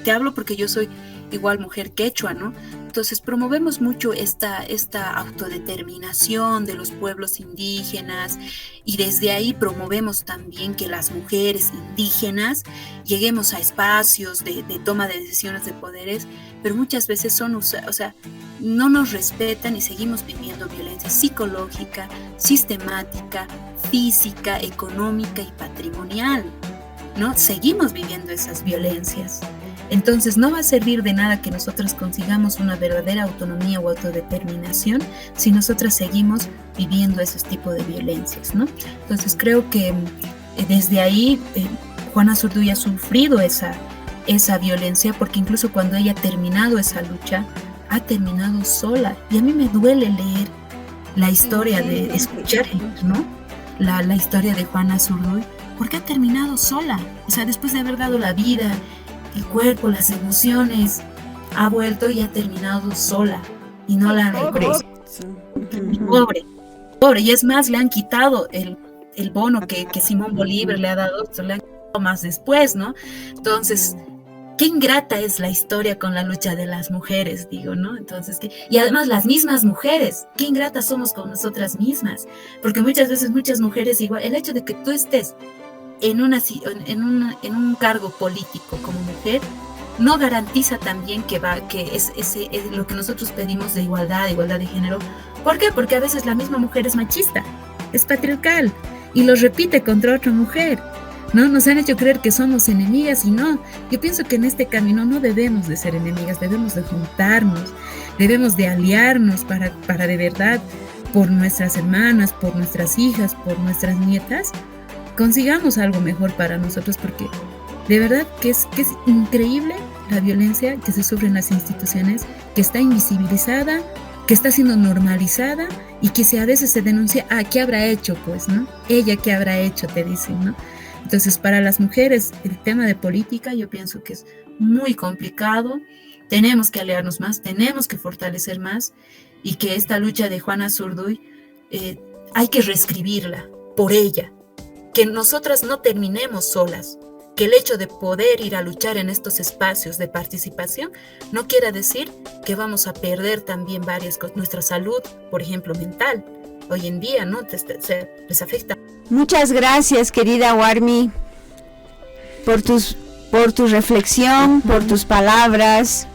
te hablo porque yo soy igual mujer quechua, ¿no? Entonces promovemos mucho esta autodeterminación de los pueblos indígenas, y desde ahí promovemos también que las mujeres indígenas lleguemos a espacios de toma de decisiones de poderes, pero muchas veces no nos respetan y seguimos viviendo violencia psicológica, sistemática, física, económica y patrimonial, ¿no? Seguimos viviendo esas violencias. Entonces no va a servir de nada que nosotras consigamos una verdadera autonomía o autodeterminación si nosotras seguimos viviendo esos tipos de violencias, ¿no? Entonces creo que desde ahí Juana Azurduy ha sufrido esa violencia, porque incluso cuando ella ha terminado esa lucha, ha terminado sola. Y a mí me duele leer la historia escuchar, ¿no? La historia de Juana Azurduy, porque ha terminado sola. O sea, después de haber dado la vida, el cuerpo, las emociones, ha vuelto y ha terminado sola, y no la han reconocido. Pobre, y es más, le han quitado el bono que Simón Bolívar le ha dado, se le han quitado más después, ¿no? Entonces, qué ingrata es la historia con la lucha de las mujeres, digo, ¿no? Entonces, y además las mismas mujeres, qué ingratas somos con nosotras mismas, porque muchas veces muchas mujeres, igual, el hecho de que tú estés en un cargo político como mujer no garantiza también que es lo que nosotros pedimos de igualdad de género. ¿Por qué? Porque a veces la misma mujer es machista, es patriarcal y lo repite contra otra mujer, ¿no? Nos han hecho creer que somos enemigas, y no. Yo pienso que en este camino no debemos de ser enemigas, debemos de juntarnos, debemos de aliarnos para de verdad, por nuestras hermanas, por nuestras hijas, por nuestras nietas, consigamos algo mejor para nosotros, porque de verdad que es increíble la violencia que se sufre en las instituciones, que está invisibilizada, que está siendo normalizada, y que a veces se denuncia, ¿qué habrá hecho? Pues, ¿no? Ella, ¿qué habrá hecho? Te dicen, ¿no? Entonces, para las mujeres, el tema de política yo pienso que es muy complicado. Tenemos que aliarnos más, tenemos que fortalecer más, y que esta lucha de Juana Azurduy hay que reescribirla por ella. Que nosotras no terminemos solas, que el hecho de poder ir a luchar en estos espacios de participación no quiera decir que vamos a perder también varias cosas, nuestra salud, por ejemplo, mental. Hoy en día, ¿no? Les afecta. Muchas gracias, querida Warmi, por tu reflexión, por tus palabras.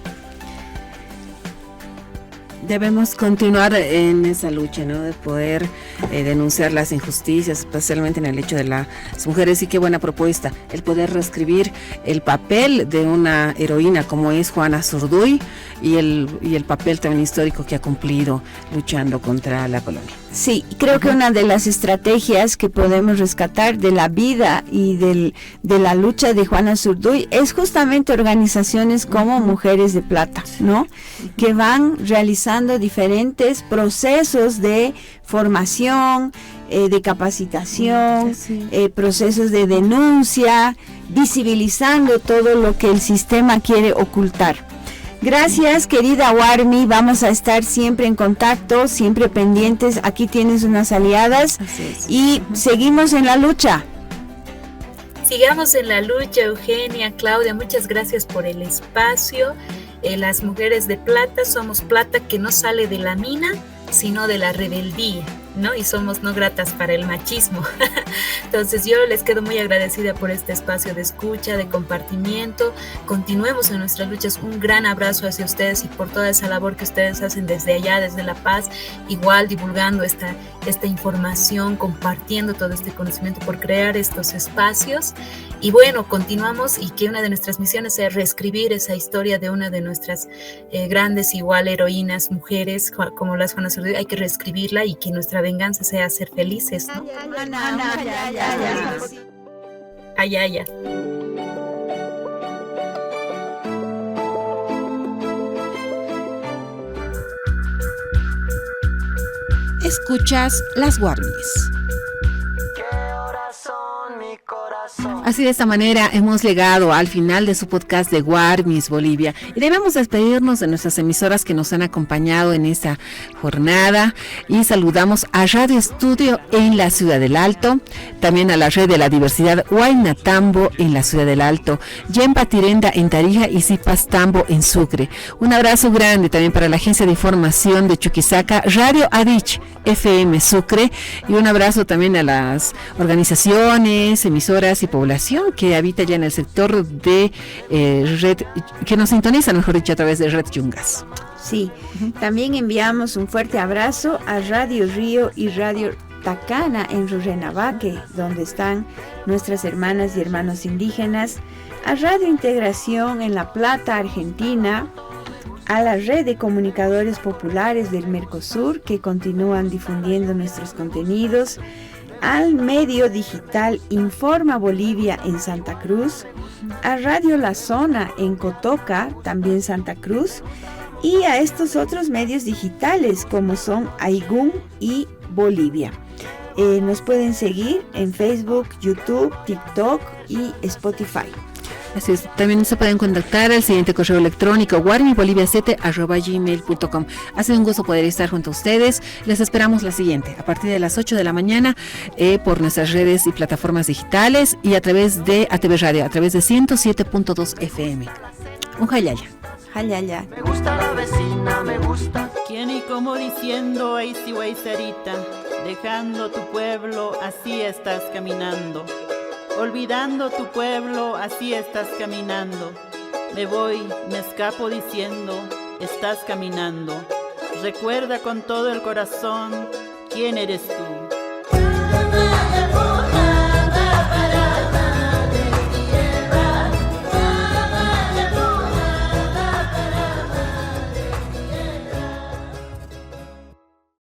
Debemos continuar en esa lucha, ¿no? De poder denunciar las injusticias, especialmente en el hecho de las mujeres. Y qué buena propuesta, el poder reescribir el papel de una heroína como es Juana Zurduy y el papel también histórico que ha cumplido luchando contra la colonia. Sí, creo que una de las estrategias que podemos rescatar de la vida y de la lucha de Juana Zurduy es justamente organizaciones como Mujeres de Plata, ¿no? Que van realizando diferentes procesos de formación, de capacitación, procesos de denuncia, visibilizando todo lo que el sistema quiere ocultar. Gracias, querida Warmi, vamos a estar siempre en contacto, siempre pendientes, aquí tienes unas aliadas y seguimos en la lucha. Sigamos en la lucha, Eugenia, Claudia, muchas gracias por el espacio. Las Mujeres de Plata somos plata que no sale de la mina, sino de la rebeldía, ¿no? Y somos no gratas para el machismo. Entonces yo les quedo muy agradecida por este espacio de escucha, de compartimiento. Continuemos en nuestras luchas. Un gran abrazo hacia ustedes y por toda esa labor que ustedes hacen desde allá, desde La Paz, igual divulgando esta información, compartiendo todo este conocimiento, por crear estos espacios. Y bueno, continuamos, y que una de nuestras misiones sea reescribir esa historia de una de nuestras grandes igual heroínas, mujeres como las Juana Zurduy. Hay que reescribirla y que nuestra venganza sea ser felices, ¿no? Ay. Escuchas Las Warmis. Así, de esta manera hemos llegado al final de su podcast de Warmis Bolivia y debemos despedirnos de nuestras emisoras que nos han acompañado en esta jornada, y saludamos a Radio Estudio en la Ciudad del Alto, también a la Red de la Diversidad Huaynatambo en la Ciudad del Alto, Yempa Tirenda en Tarija y Zipas Tambo en Sucre. Un abrazo grande también para la Agencia de Información de Chuquisaca, Radio Adich FM Sucre, y un abrazo también a las organizaciones, emisoras y población que habita ya en el sector de Red, que nos sintonizan, mejor dicho, a través de Red Yungas. Sí, también enviamos un fuerte abrazo a Radio Río y Radio Tacana en Rurrenabaque, donde están nuestras hermanas y hermanos indígenas, a Radio Integración en La Plata, Argentina, a la Red de Comunicadores Populares del Mercosur, que continúan difundiendo nuestros contenidos, al medio digital Informa Bolivia en Santa Cruz, a Radio La Zona en Cotoca, también Santa Cruz, y a estos otros medios digitales como son Aigún y Bolivia. Nos pueden seguir en Facebook, YouTube, TikTok y Spotify. Así es, también se pueden contactar al siguiente correo electrónico warmiboliviacete@gmail.com. Ha sido un gusto poder estar junto a ustedes. Les esperamos la siguiente, a partir de las 8 de la mañana, por nuestras redes y plataformas digitales y a través de ATV Radio, a través de 107.2 FM. Un jayaya. Jayaya. Me gusta la vecina, me gusta. ¿Quién y cómo diciendo, ay si güey Sarita, dejando tu pueblo, así estás caminando? Olvidando tu pueblo, así estás caminando. Me voy, me escapo diciendo, estás caminando. Recuerda con todo el corazón, ¿quién eres tú?